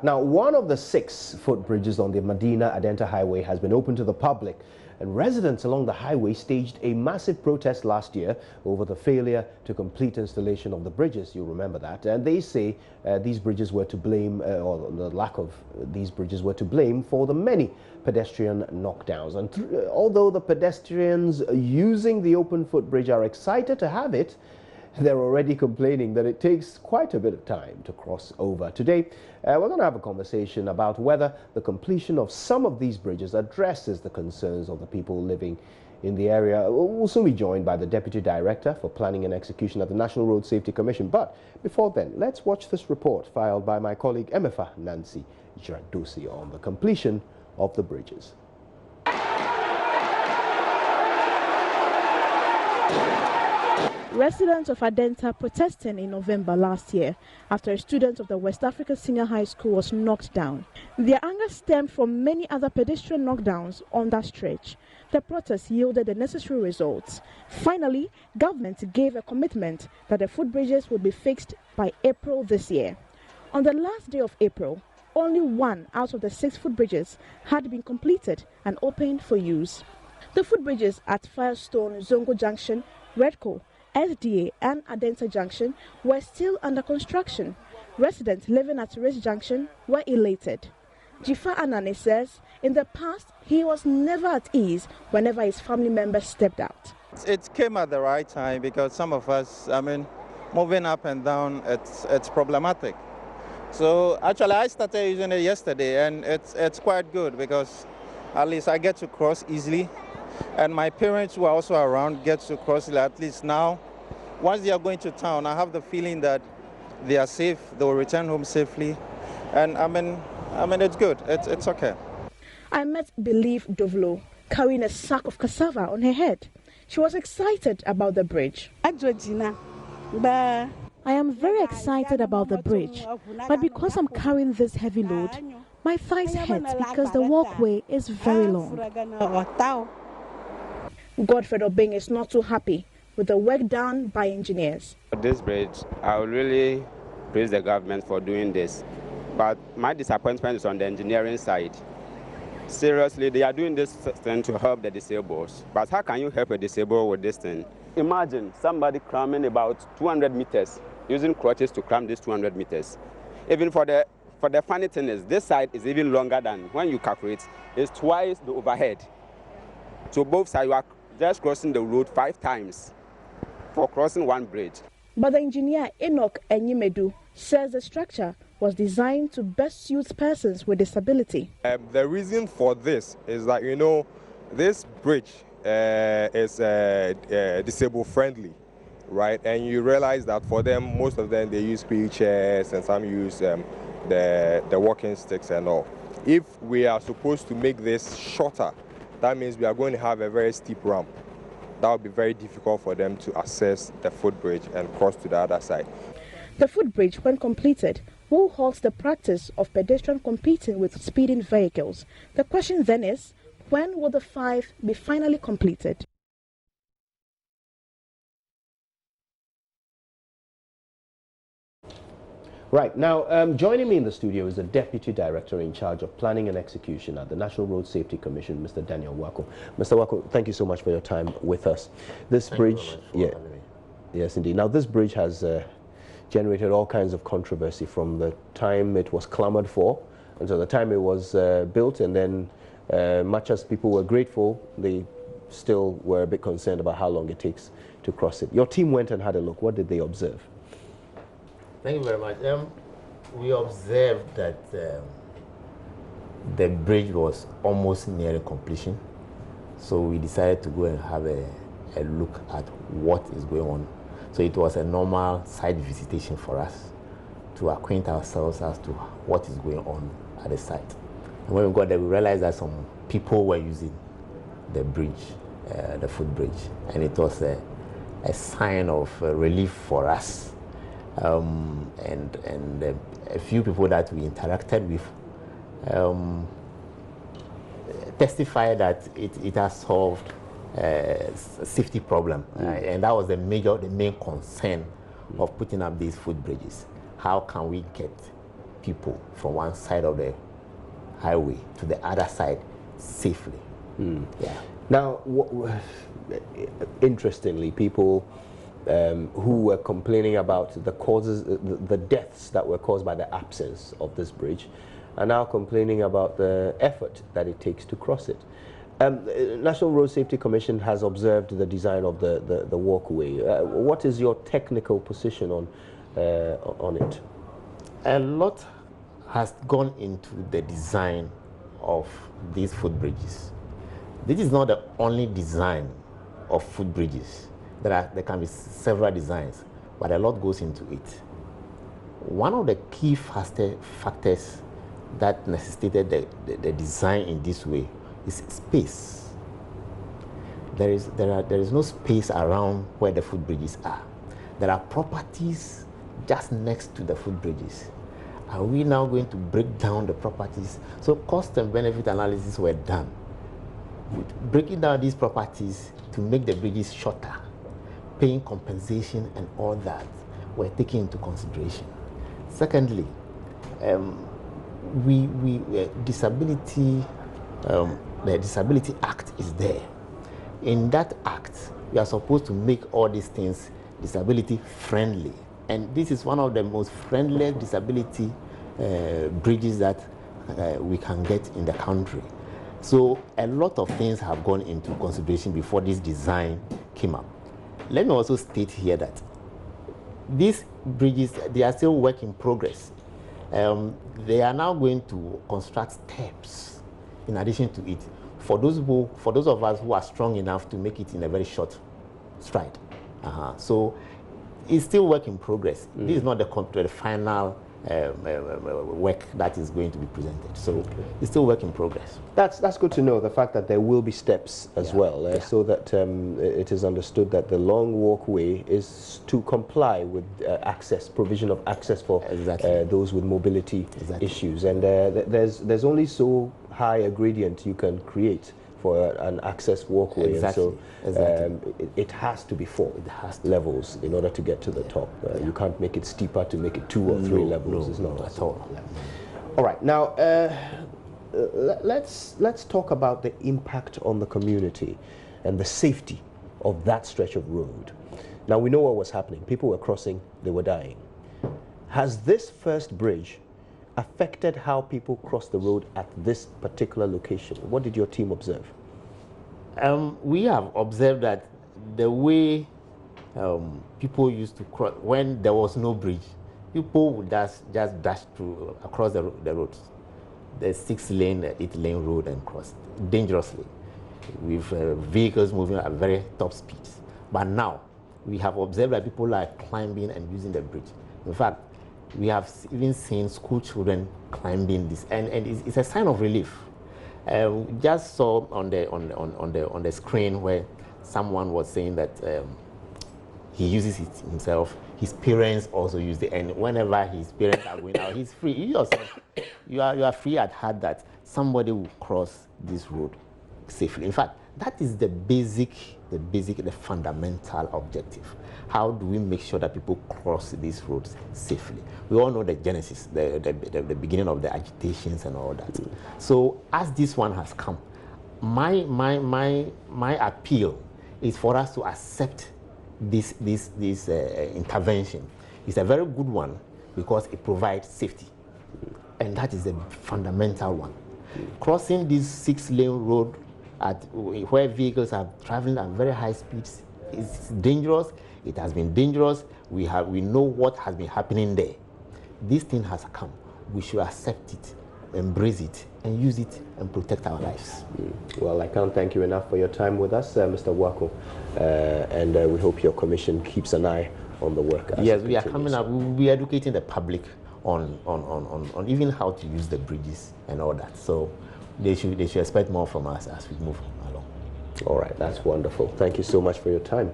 Now, one of the 6 footbridges on the Madina-Adenta highway has been opened to the public, and residents along the highway staged a massive protest last year over the failure to complete installation of the bridges. You remember that. And they say these bridges were to blame, or the lack of these bridges were to blame for the many pedestrian knockdowns. And although the pedestrians using the open footbridge are excited to have it, they're already complaining that it takes quite a bit of time to cross over. Today, we're going to have a conversation about whether the completion of some of these bridges addresses the concerns of the people living in the area. We'll soon be joined by the Deputy Director for Planning and Execution at the National Road Safety Commission. But before then, let's watch this report filed by my colleague Emefa Nancy Jiradosi on the completion of the bridges. Residents of Adenta protesting in November last year after a student of the West African Senior High School was knocked down. Their anger stemmed from many other pedestrian knockdowns on that stretch. The protest yielded the necessary results. Finally, government gave a commitment that the footbridges would be fixed by April this year. On the last day of April, only 1 out of the 6 footbridges had been completed and opened for use. The footbridges at Firestone, Zongo Junction, Redco, SDA and Adenta Junction were still under construction. Residents living at Rich Junction were elated. Jifa Anane says in the past he was never at ease whenever his family members stepped out. It came at the right time because some of us, moving up and down, it's problematic. So actually I started using it yesterday and it's quite good because at least I get to cross easily. And my parents who are also around get to cross it at least now. Once they are going to town, I have the feeling that they are safe, they will return home safely. And it's good, it's okay. I met Believe Dovlo carrying a sack of cassava on her head. She was excited about the bridge. I am very excited about the bridge, but because I'm carrying this heavy load, my thighs hurt because the walkway is very long. Godfred Obeng is not too happy with the work done by engineers. This bridge, I will really praise the government for doing this. But my disappointment is on the engineering side. Seriously, they are doing this thing to help the disabled. But how can you help a disabled with this thing? Imagine somebody climbing about 200 meters, using crutches to climb these 200 meters. Even for the funny thing is, this side is even longer than, when you calculate, it's twice the overhead. So both sides, you are just crossing the road 5 times for crossing one bridge. But the engineer Enoch Enyimedu says the structure was designed to best suit persons with disability. The reason for this is that, this bridge is disabled friendly, right? And you realize that for them, most of them, they use wheelchairs and some use the walking sticks and all. If we are supposed to make this shorter, that means we are going to have a very steep ramp. That will be very difficult for them to access the footbridge and cross to the other side. The footbridge, when completed, will halt the practice of pedestrians competing with speeding vehicles. The question then is, when will the 5 be finally completed? Right, now joining me in the studio is the Deputy Director in charge of Planning and Execution at the National Road Safety Commission, Mr. Daniel Wako. Mr. Wako, thank you so much for your time with us. This bridge, yes indeed. Now this bridge has generated all kinds of controversy from the time it was clamored for until the time it was built, and then much as people were grateful, they still were a bit concerned about how long it takes to cross it. Your team went and had a look. What did they observe? Thank you very much. We observed that the bridge was almost near completion, so we decided to go and have a look at what is going on. So it was a normal site visitation for us to acquaint ourselves as to what is going on at the site. And when we got there, we realized that some people were using the bridge, the footbridge, and it was a sign of relief for us. And a few people that we interacted with testified that it has solved a safety problem, and that was the main concern of putting up these footbridges. How can we get people from one side of the highway to the other side safely. Yeah. Now, interestingly, people who were complaining about the causes, the deaths that were caused by the absence of this bridge, are now complaining about the effort that it takes to cross it. National Road Safety Commission has observed the design of the walkway. What is your technical position on it? A lot has gone into the design of these footbridges. This is not the only design of footbridges. There can be several designs, but a lot goes into it. One of the key factors that necessitated the design in this way is space. There is no space around where the footbridges are. There are properties just next to the footbridges. Are we now going to break down the properties? So cost and benefit analysis were done, breaking down these properties to make the bridges shorter, paying compensation and all that were taken into consideration. Secondly, the Disability Act is there. In that act, we are supposed to make all these things disability friendly. And this is one of the most friendliest disability bridges that we can get in the country. So a lot of things have gone into consideration before this design came up. Let me also state here that these bridges, they are still work in progress. They are now going to construct steps in addition to it for those of us who are strong enough to make it in a very short stride. So it's still work in progress. This is not the final work that is going to be presented. So it's still work in progress. That's good to know, the fact that there will be steps as well, so that it is understood that the long walkway is to comply with provision of access for those with mobility issues. And there's only so high a gradient you can create for an access walkway, and so it has to be 4 levels in order to get to the top. You can't make it steeper to make it 2 or 3 levels. It's not at all. All right, now let's talk about the impact on the community and the safety of that stretch of road. Now, we know what was happening. People were crossing, they were dying. Has this first bridge affected how people cross the road at this particular location? What did your team observe? We have observed that the way people used to cross, when there was no bridge, people would just dash through across the roads, the 6-lane, 8-lane road, and cross dangerously with vehicles moving at very top speeds. But now we have observed that people are climbing and using the bridge. In fact, we have even seen school children climbing this, and it's a sign of relief. We just saw on the screen where someone was saying that he uses it himself. His parents also use it, and whenever his parents are going out, he's free. You yourself, you are free at heart that somebody will cross this road safely. In fact, that is the fundamental objective. How do we make sure that people cross these roads safely? We all know the genesis, the beginning of the agitations and all that. So as this one has come, my appeal is for us to accept this intervention. It's a very good one because it provides safety, and that is the fundamental one. Crossing this 6-lane road where vehicles are traveling at very high speeds is dangerous. It has been dangerous. We know what has been happening there. This thing has come. We should accept it, embrace it, and use it and protect our lives. Well, I can't thank you enough for your time with us, Mr. Wako, and we hope your commission keeps an eye on the work. Yes, we are coming up. We will be educating the public on even how to use the bridges and all that. So they should expect more from us as we move along. All right, that's wonderful. Thank you so much for your time.